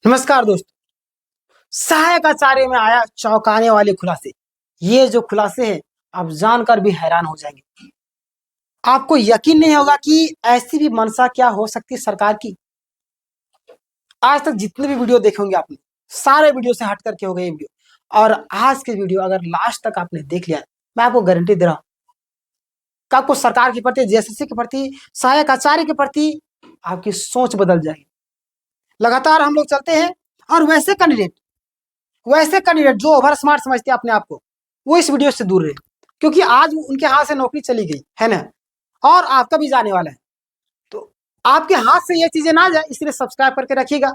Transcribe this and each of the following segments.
नमस्कार दोस्तों। सहायक आचार्य में आया चौंकाने वाले खुलासे। ये जो खुलासे हैं आप जानकर भी हैरान हो जाएंगे। आपको यकीन नहीं होगा कि ऐसी भी मंशा क्या हो सकती है सरकार की। आज तक जितने भी वीडियो देखे होंगे आपने, सारे वीडियो से हट करके हो गए ये वीडियो। और आज के वीडियो अगर लास्ट तक आपने देख लिया, मैं आपको गारंटी दे रहा हूं कि आपको सरकार के प्रति, जेएसएससी के प्रति, सहायक आचार्य के प्रति आपकी सोच बदल जाएगी। लगातार हम लोग चलते हैं और वैसे कैंडिडेट जो ओवर स्मार्ट समझते हैं अपने आप को, वो इस वीडियो से दूर रहे, क्योंकि आज उनके हाथ से नौकरी चली गई है ना, और आपका भी जाने वाला है। तो आपके हाथ से ये चीजें ना जाए, इसलिए सब्सक्राइब करके रखिएगा।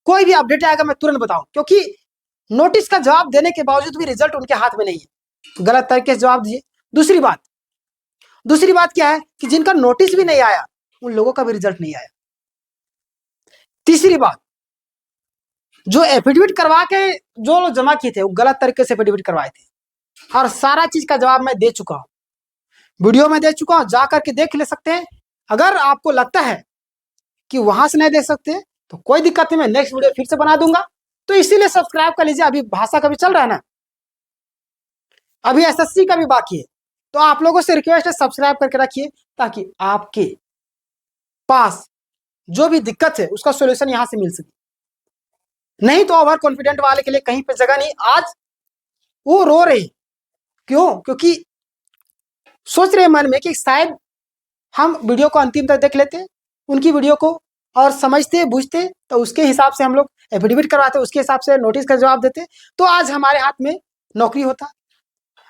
कोई भी अपडेट आएगा मैं तुरंत बताऊं, क्योंकि नोटिस का जवाब देने के बावजूद भी रिजल्ट उनके हाथ में नहीं है, गलत तरीके से जवाब दिए। दूसरी बात क्या है कि जिनका नोटिस भी नहीं आया उन लोगों का भी रिजल्ट नहीं आया। तीसरी बात, जो एफिडेविट करवा के जो लोग जमा किए थे वो गलत तरीके से एफिडेविट करवाए थे, और सारा चीज का जवाब मैं दे चुका हूं, वीडियो में दे चुका हूं, जा करके देख ले सकते हैं। अगर आपको लगता है कि वहां से नहीं देख सकते तो कोई दिक्कत नहीं, मैं नेक्स्ट वीडियो फिर से बना दूंगा। तो इसीलिए सब्सक्राइब कर लीजिए। अभी भाषा का भी चल रहा है ना, अभी एसएससी का भी बाकी है, तो आप लोगों से रिक्वेस्ट है सब्सक्राइब करके रखिए, ताकि आपके पास जो भी दिक्कत है उसका सोल्यूशन यहां से मिल सके। नहीं तो ओवर कॉन्फिडेंट वाले के लिए कहीं पे जगह नहीं। आज वो रो रहे, क्यों? क्योंकि सोच रहे मन में कि शायद हम वीडियो को अंतिम तक देख लेते, उनकी वीडियो को, और समझते बुझते, तो उसके हिसाब से हम लोग एफिडेविट करवाते, उसके हिसाब से नोटिस का जवाब देते, तो आज हमारे हाथ में नौकरी होता,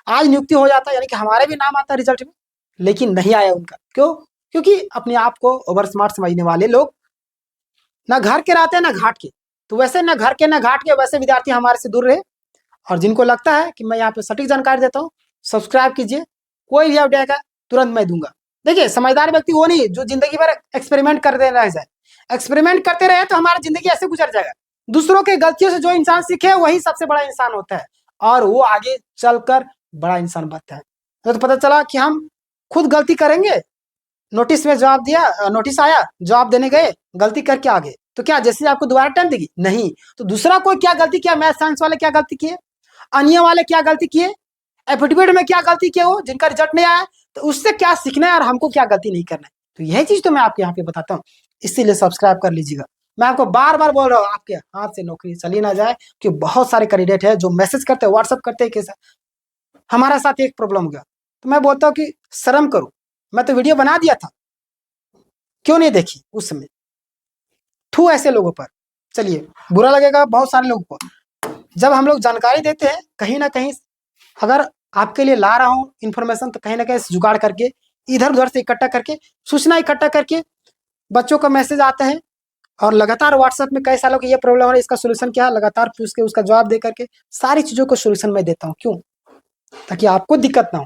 आज नियुक्ति हो जाता, यानी कि हमारे भी नाम आता रिजल्ट में। लेकिन नहीं आया उनका। क्यों? क्योंकि अपने आप को ओवर स्मार्ट समझने वाले लोग ना घर के रहते हैं ना घाट के। तो वैसे ना घर के ना घाट के वैसे विद्यार्थी हमारे से दूर रहे। और जिनको लगता है कि मैं यहाँ पे सटीक जानकारी देता हूँ, सब्सक्राइब कीजिए। कोई भी अपडेट आएगा तुरंत मैं दूंगा। देखिए, समझदार व्यक्ति वो नहीं जो जिंदगी भर एक्सपेरिमेंट करते रह जाए। एक्सपेरिमेंट करते रहे तो हमारा जिंदगी ऐसे गुजर जाएगा। दूसरों के गलतियों से जो इंसान सीखे वही सबसे बड़ा इंसान होता है, और वो आगे चलकर बड़ा इंसान बनता है। तो पता चला कि हम खुद गलती करेंगे, नोटिस में जवाब दिया, नोटिस आया, जवाब देने गए, गलती करके आ गए, तो क्या जैसे आपको दोबारा टाइम देगी? नहीं। तो दूसरा कोई क्या गलती किया, मैथ साइंस वाले क्या गलती किए, अन्य वाले क्या गलती किए, एफिडेविट में क्या गलती किए, वो जिनका रिजल्ट नहीं आया, तो उससे क्या सीखना है और हमको क्या गलती नहीं करना है। तो यही चीज तो मैं आपके यहाँ पे बताता हूँ, इसीलिए सब्सक्राइब कर लीजिएगा। मैं आपको बार बार बोल रहा हूँ, आपके हाथ से नौकरी चली ना जाए, कि बहुत सारे कैंडिडेट है जो मैसेज करते हैं, व्हाट्सअप करते हैं कि हमारा साथ एक प्रॉब्लम हो गया। तो मैं बोलता हूँ कि शर्म करो, मैं तो वीडियो बना दिया था, क्यों नहीं देखी उस समय? थू ऐसे लोगों पर। चलिए, बुरा लगेगा बहुत सारे लोगों को। जब हम लोग जानकारी देते हैं कहीं ना कहीं, अगर आपके लिए ला रहा हूं इन्फॉर्मेशन, तो कहीं ना कहीं जुगाड़ करके, इधर उधर से इकट्ठा करके, सूचना इकट्ठा करके बच्चों का मैसेज आता है, और लगातार व्हाट्सएप में कई सालों की ये प्रॉब्लम है, इसका सोल्यूशन क्या है, लगातार पूछ के उसका जवाब दे करके सारी चीजों को सोल्यूशन मैं देता हूँ। क्यों? ताकि आपको दिक्कत ना हो।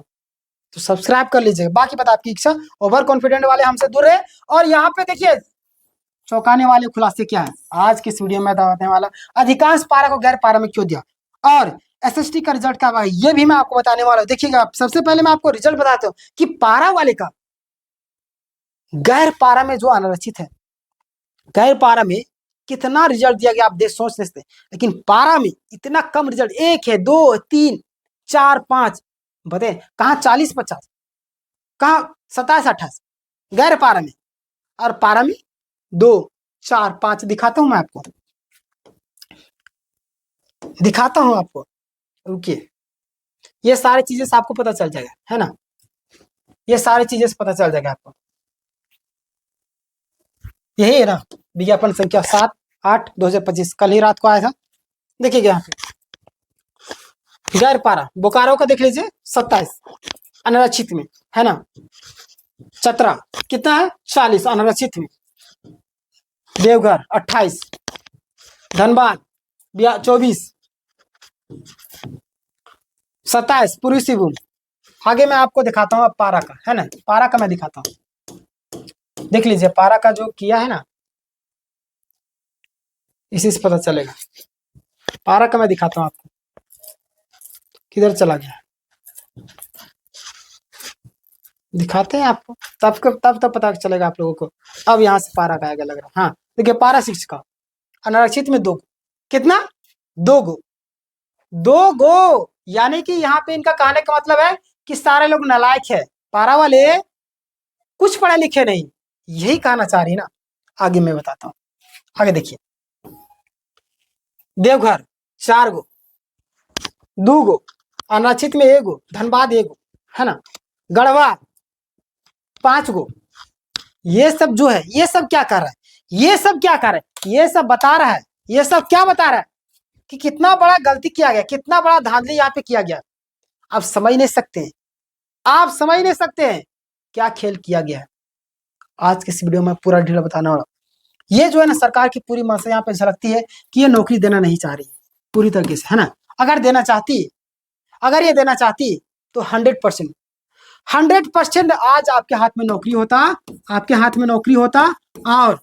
तो सब्सक्राइब कर लीजिएगा। बाकी बात आपकी इच्छा। ओवर कॉन्फिडेंट वाले हमसे दूर रहे। और यहाँ पे देखिए, चौंकाने वाले खुलासे क्या है आज की इस वीडियो में बताने वाला। अधिकांश पारा को गैर पारा में क्यों दिया, और एसएसटी का रिजल्ट क्या हुआ, ये भी मैं आपको बताने वाला हूँ। देखिएगा, सबसे पहले मैं आपको रिजल्ट बताता हूँ कि पारा वाले का गैर पारा में जो अनारक्षित है, गैर पारा में कितना रिजल्ट दिया गया आप देख सोच सकते हैं। लेकिन पारा में इतना कम रिजल्ट, 1 है, 2, 3, 4, 5, बताए कहाँ 40, 50, कहाँ 27, 28 गैर पारा में, और पारा में 2, 4, 5 दिखाता हूं मैं आपको, दिखाता हूं आपको। रुकिए, ये सारी चीजें से आपको पता चल जाएगा, है ना, ये सारी चीजें से पता चल जाएगा आपको। यही है ना, विज्ञापन संख्या 7/8/2025, कल ही रात को आया था। देखिएगा यहाँ पे गैर पारा बोकारो का देख लीजिए, 27 अनारक्षित में, है ना। चतरा कितना है, 40 अनारक्षित में। देवघर 28, धनबाद 24, 27 पूर्वी सिंहभूम। आगे मैं आपको दिखाता हूँ अब पारा का, है ना, पारा का मैं दिखाता हूँ। देख लीजिए पारा का जो किया है ना, इसी से पता चलेगा। पारा का मैं दिखाता हूँ आपको, किधर चला गया, दिखाते हैं आपको, तब पता चलेगा आप लोगों को। अब यहाँ से पारा का आएगा लग रहा है। हाँ देखिए, पारा 6 का अनारक्षित में 2 गो। कितना? 2 गो। 2 गो, यानी कि यहाँ पे इनका कहने का मतलब है कि सारे लोग नालायक है, पारा वाले कुछ पढ़े लिखे नहीं, यही कहना चाह रही ना। आगे मैं बताता हूँ, आगे देखिए। देवघर 4 गो, 2 गो, अनारक्षित में 1 गो, धनबाद 1 गो, है ना। गढ़वा 5 गो। ये सब जो है, ये सब क्या कर रहा है, ये सब क्या कर रहा है, ये सब बता रहा है, ये सब क्या बता रहा है कि कितना बड़ा गलती किया गया, कितना बड़ा धांधली यहाँ पे किया गया। आप समझ नहीं सकते हैं, आप समझ नहीं सकते हैं क्या खेल किया गया है। आज के इस वीडियो में पूरा डिटेल बताने वाला। ये जो है ना, सरकार की पूरी मंशा यहाँ पे झलकती है कि ये नौकरी देना नहीं चाह रही पूरी तरीके से, है ना। अगर देना चाहती, अगर ये देना चाहती तो 100% आज आपके हाथ में नौकरी होता, आपके हाथ में नौकरी होता और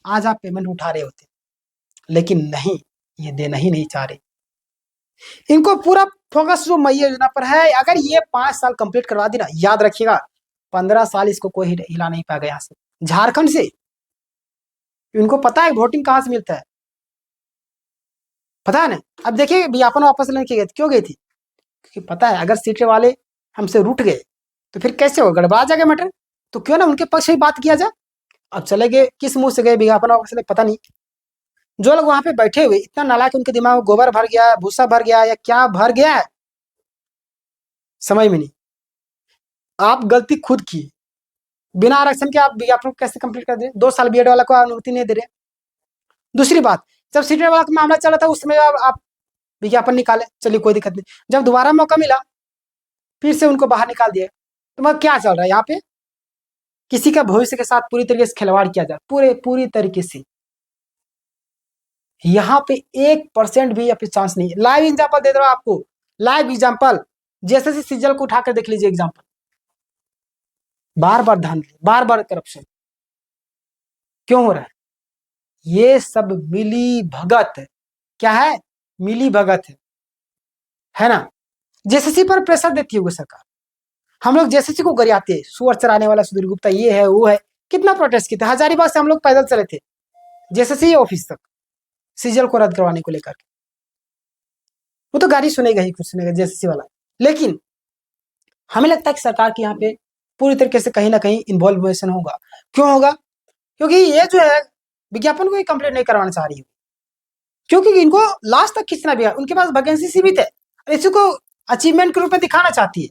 आज आप पेमेंट उठा रहे होते। लेकिन नहीं, ये देना ही नहीं चाह रहे। इनको पूरा फोकस जो मई योजना पर है। अगर ये 5 साल कंप्लीट करवा दी ना, याद रखिएगा 15 साल इसको कोई हिला नहीं पाएगा यहाँ से, झारखंड से। इनको पता है वोटिंग कहाँ से मिलता है, पता है ना। अब देखिए विज्ञापन वापस लेने की क्यों गई थी, क्योंकि पता है अगर सीटें वाले हमसे रूठ गए तो फिर कैसे हो, गड़बड़ा जाएगा मैटर। तो क्यों ना उनके पक्ष में बात किया जाए। अब चले गए, किस मुंह से गए विज्ञापन वापस ले, पता नहीं। जो लोग वहां पे बैठे हुए इतना नालायक, उनके दिमाग में गोबर भर गया है, भूसा भर गया है, या क्या भर गया है समझ में नहीं। आप गलती खुद की, बिना आरक्षण के आप विज्ञापन कैसे कंप्लीट कर दे। 2 साल बीएड वाला को अनुमति नहीं दे रहे। दूसरी बात, जब सीटेट वाला का मामला चला था उस समय आप विज्ञापन निकाले, चलिए कोई दिक्कत नहीं। जब दोबारा मौका मिला फिर से उनको बाहर निकाल दिया। तो मतलब क्या चल रहा है यहाँ पे, किसी का भविष्य के साथ पूरी तरीके से खिलवाड़ किया जाए, पूरी तरीके से। यहाँ पे 1% भी यहाँ पे चांस नहीं है। लाइव एग्जाम्पल दे रहा हूं आपको, लाइव एग्जाम्पल। जैसे सीजल को उठाकर देख लीजिए एग्जाम्पल, बार बार धांधली, बार बार करप्शन क्यों हो रहा है। ये सब मिली भगत है। क्या है, मिली भगत है ना। जेएसएससी पर प्रेशर देती होगी सरकार। हम लोग जेएसएससी को गरियाते हैं, सुअर चराने वाला सुधीर गुप्ता ये है वो है। कितना प्रोटेस्ट किया था, हजारीबाग से हम लोग पैदल चले थे जेएसएससी ऑफिस तक, सीजल को रद्द करवाने को लेकर। वो तो गाड़ी सुनेगा ही, कुछ सुनेगा जेएसएससी वाला। लेकिन हमें लगता है कि सरकार के यहाँ पे पूरी तरीके से कहीं ना कहीं इन्वॉल्वेशन होगा। क्यों होगा, क्योंकि ये जो है विज्ञापन को ही कंप्लीट नहीं करवाना चाह रही है, क्योंकि इनको लास्ट तक खींचना भी है। उनके पास वैकेंसी सीमित है, इसी को अचीवमेंट के रूप में दिखाना चाहती है।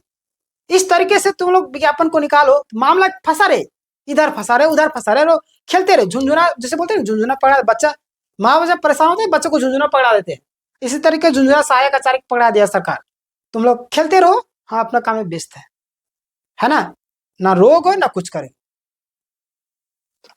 इस तरीके से तुम लोग विज्ञापन को निकालो, मामला फंसा रहे, इधर फंसा रहे उधर फंसा रहे, खेलते रहे। झुंझुना जैसे बोलते हैं, झुंझुना पकड़ा बच्चा, माँ जब परेशान होते हैं बच्चों को झुंझुना पकड़ा देते हैं। इसी तरीके झुंझुना सहायक आचार्य पकड़ा दिया सरकार। तुम लोग खेलते रहो, हाँ अपना काम में व्यस्त है ना। ना रोग हो ना कुछ करे।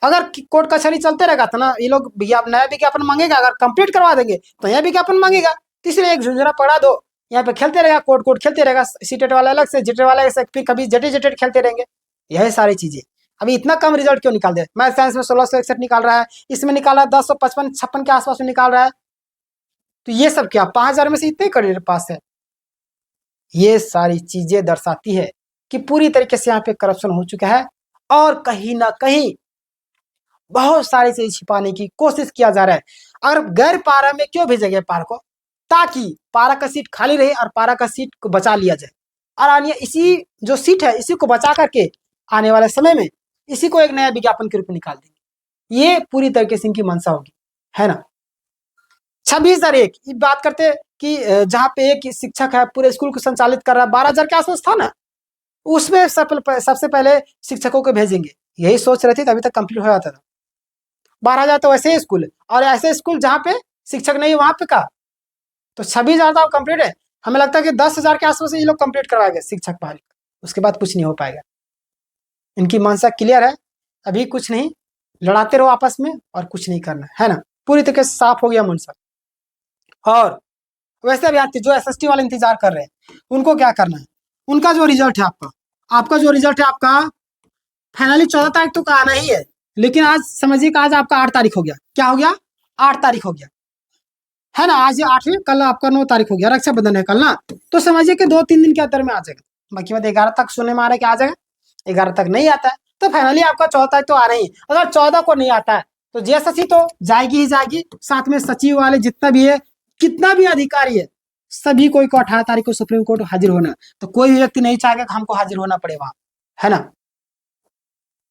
अगर कोर्ट कचहरी चलते रहेगा तो ना ये लोग नया विज्ञापन मांगेगा, अगर कंप्लीट करवा देंगे तो नया विज्ञापन मांगेगा। तीसरे एक झुंझुना पकड़ा दो, यहाँ पे खेलते रहेगा, कोर्ट खेलते रहेगा, सीटेट वाला अलग से, जेटेट वाला अलग से, फिर कभी जेटेट खेलते रहेंगे। यही सारी चीजें। अभी इतना कम रिजल्ट क्यों निकाल दे। मैथ साइंस में 1661 निकाल रहा है, इसमें निकाल रहा है 1055-56 के आसपास में निकाल रहा है। तो ये सब क्या 5000 में से इतने करोड़ पास है। ये सारी चीजें दर्शाती है कि पूरी तरीके से यहाँ पे करप्शन हो चुका है और कहीं ना कहीं बहुत सारी चीज छिपाने की कोशिश किया जा रहा है। अगर गैर पारा में क्यों भेजा गया पारा को, ताकि पारा का सीट खाली रहे और पारा का सीट को बचा लिया जाए। और आने इसी जो सीट है इसी को बचा करके आने वाले समय में इसी को एक नया विज्ञापन के रूप में निकाल देंगे। ये पूरी तरीके से इनकी मंशा होगी, है ना। 26,001 ये बात करते कि जहाँ पे एक शिक्षक है पूरे स्कूल को संचालित कर रहा है, 12,000 के आसपास था ना, उसमें सबसे पहले शिक्षकों को भेजेंगे, यही सोच रहे थे, अभी तक कंप्लीट हो जाता था। 12,000 तो वैसे ही स्कूल है, और ऐसे स्कूल जहाँ पे शिक्षक नहीं है वहां पे का तो 26,000 तो कंप्लीट है। हमें लगता है कि 10,000 के आसपास ये लोग कंप्लीट करवाएंगे शिक्षक बहाली, उसके बाद कुछ नहीं हो पाएगा। इनकी मंशा क्लियर है, अभी कुछ नहीं, लड़ाते रहो आपस में और कुछ नहीं करना, है ना। पूरी तरीके से साफ हो गया मंशा। और वैसे अभ्यर्थी जो एसएसटी वाले इंतजार कर रहे हैं उनको क्या करना है, उनका जो रिजल्ट है आपका जो रिजल्ट है आपका फाइनली 14 तारीख तो आना ही है। लेकिन आज समझिए कि आज आपका 8 तारीख हो गया। क्या हो गया, 8 तारीख हो गया, है ना। आज 8 कल आपका 9 तारीख हो गया, रक्षाबंधन है कल ना। तो समझिए कि 2-3 दिन के अंदर में आ जाएगा। बाकी बात 11 तक सुनने में आ रहा है कि आ जाएगा, 11 तक नहीं आता है तो फाइनली आपका 14 तारीख तो आ रही है। अगर 14 को नहीं आता है तो जेएसएससी तो जाएगी ही जाएगी, साथ में सचिव वाले जितना भी है, कितना भी अधिकारी है, सभी कोई को 18 तारीख को सुप्रीम कोर्ट हाजिर होना। तो कोई भी व्यक्ति नहीं चाहेगा कि हमको हाजिर होना पड़े वहां, है ना,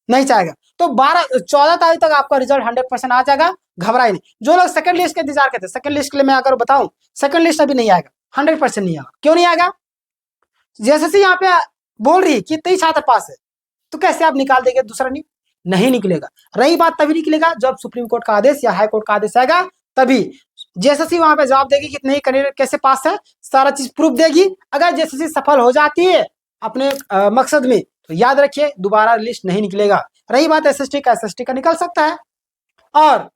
नहीं चाहेगा। तो 14 तारीख तक आपका रिजल्ट 100% आ जाएगा, घबराए नहीं। जो लोग सेकंड लिस्ट के इंतजार करते हैं, सेकंड लिस्ट के लिए मैं अगर बताऊं, सेकंड लिस्ट अभी नहीं आएगा, 100% नहीं आएगा। क्यों नहीं आएगा? जैसे यहाँ पे बोल रही है कि 23 छात्र पास है, तो कैसे आप निकाल देंगे दूसरा? नहीं निकलेगा। रही बात तभी निकलेगा जब सुप्रीम कोर्ट का आदेश या हाई कोर्ट का आदेश आएगा, तभी जेएसएससी वहां पे जवाब देगी कि नहीं कैंडिडेट कैसे पास है, सारा चीज प्रूफ देगी। अगर जेएसएससी सफल हो जाती है अपने मकसद में, तो याद रखिए दोबारा लिस्ट नहीं निकलेगा। रही बात एसएसटी का, एसएसटी का निकल सकता है, और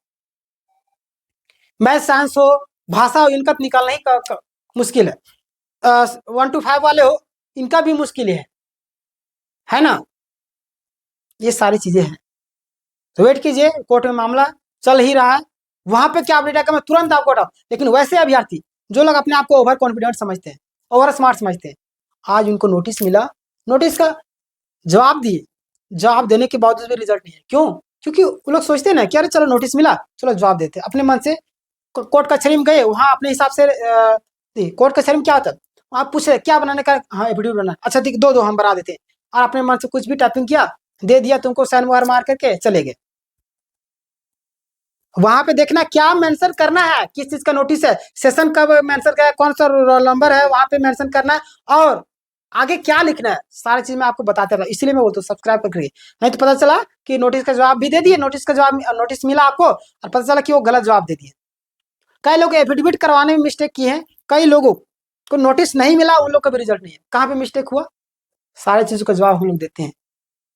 मैथ साइंस हो, भाषा हो, इनका निकालना ही मुश्किल है। 1 to 5 वाले हो, इनका भी मुश्किल है ना। ये सारी चीजें हैं, तो वेट कीजिए, कोर्ट में मामला चल ही रहा है। वहां पे क्या अपडेट आएगा मैं तुरंत आपको बताऊं। लेकिन वैसे अभ्यर्थी जो लोग अपने आप को ओवर कॉन्फिडेंट समझते हैं, ओवर स्मार्ट समझते हैं, आज उनको नोटिस मिला, नोटिस का जवाब दिए, जवाब देने के बावजूद भी रिजल्ट नहीं है। क्यों? क्योंकि वो लोग सोचते हैं ना कि अरे चलो नोटिस मिला, चलो जवाब देते, अपने मन से कोर्ट कचहरी में गए, वहां अपने हिसाब से कोर्ट कचहरी में क्या होता है, आप पूछ रहे क्या बनाने का, हाँ एफिडेविट बनाना, अच्छा ठीक, दो हम बना देते हैं, और अपने मन से कुछ भी टाइपिंग किया, दे दिया, तुमको साइन वगैरह मार करके चले गए। वहां पे देखना क्या मेंशन करना है, किस चीज का नोटिस है, सेशन कब मेंशन करना है, कौन सा रोल नंबर है, वहां पे मेंशन करना है, और आगे क्या लिखना है, सारी चीज मैं आपको बताते रहा। इसलिए मैं बोलता हूँ सब्सक्राइब करके, नहीं तो पता चला कि नोटिस का जवाब भी दे दिए, नोटिस का जवाब, नोटिस मिला आपको और पता चला कि वो गलत जवाब दे दिए। कई लोग एफिडेविट करवाने में मिस्टेक की है, कई लोगों को नोटिस नहीं मिला, उन लोग का भी रिजल्ट नहीं है। कहाँ पे मिस्टेक हुआ, सारी चीजों का जवाब हम लोग देते हैं।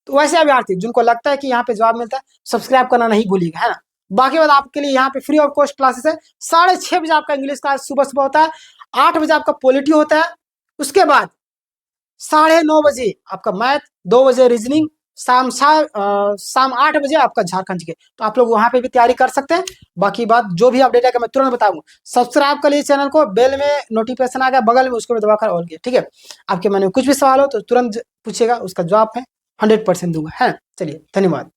तो वैसे अभ्यर्थी जिनको लगता है कि यहाँ पे जवाब मिलता है, सब्सक्राइब करना नहीं भूलिएगा, है ना। बाकी बात आपके लिए यहाँ पे फ्री ऑफ कॉस्ट क्लासेस है। 6:30 बजे आपका इंग्लिश क्लास सुबह सुबह होता है, 8 बजे आपका पॉलिटी होता है, उसके बाद 9:30 बजे आपका मैथ, 2 बजे रीजनिंग, शाम 8 बजे आपका झारखंड के। तो आप लोग वहां पे भी तैयारी कर सकते हैं। बाकी बात जो भी अपडेट आएगा मैं तुरंत बताऊंगा। सब्सक्राइब कर लीजिए चैनल को, बेल में नोटिफिकेशन आ गया बगल में, उसको भी दबाकर ऑल किया, ठीक है। आपके मन में कुछ भी सवाल हो तो तुरंत पूछिएगा, उसका जवाब है 100% दूंगा, है। चलिए, धन्यवाद।